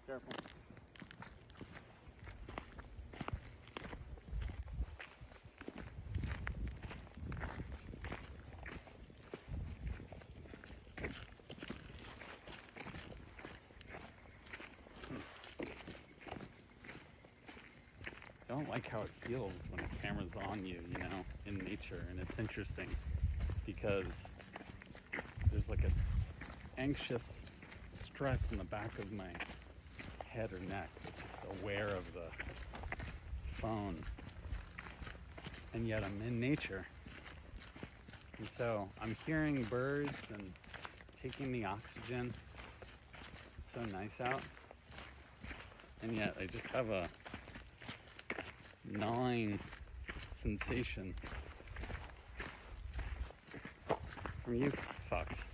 Careful. I don't like how it feels when a camera's on you, you know, in nature. And it's interesting because there's like a anxious stress in the back of my head or neck, just aware of the phone. And yet I'm in nature. And so I'm hearing birds and taking the oxygen. It's so nice out. And yet I just have a gnawing sensation from you fucks.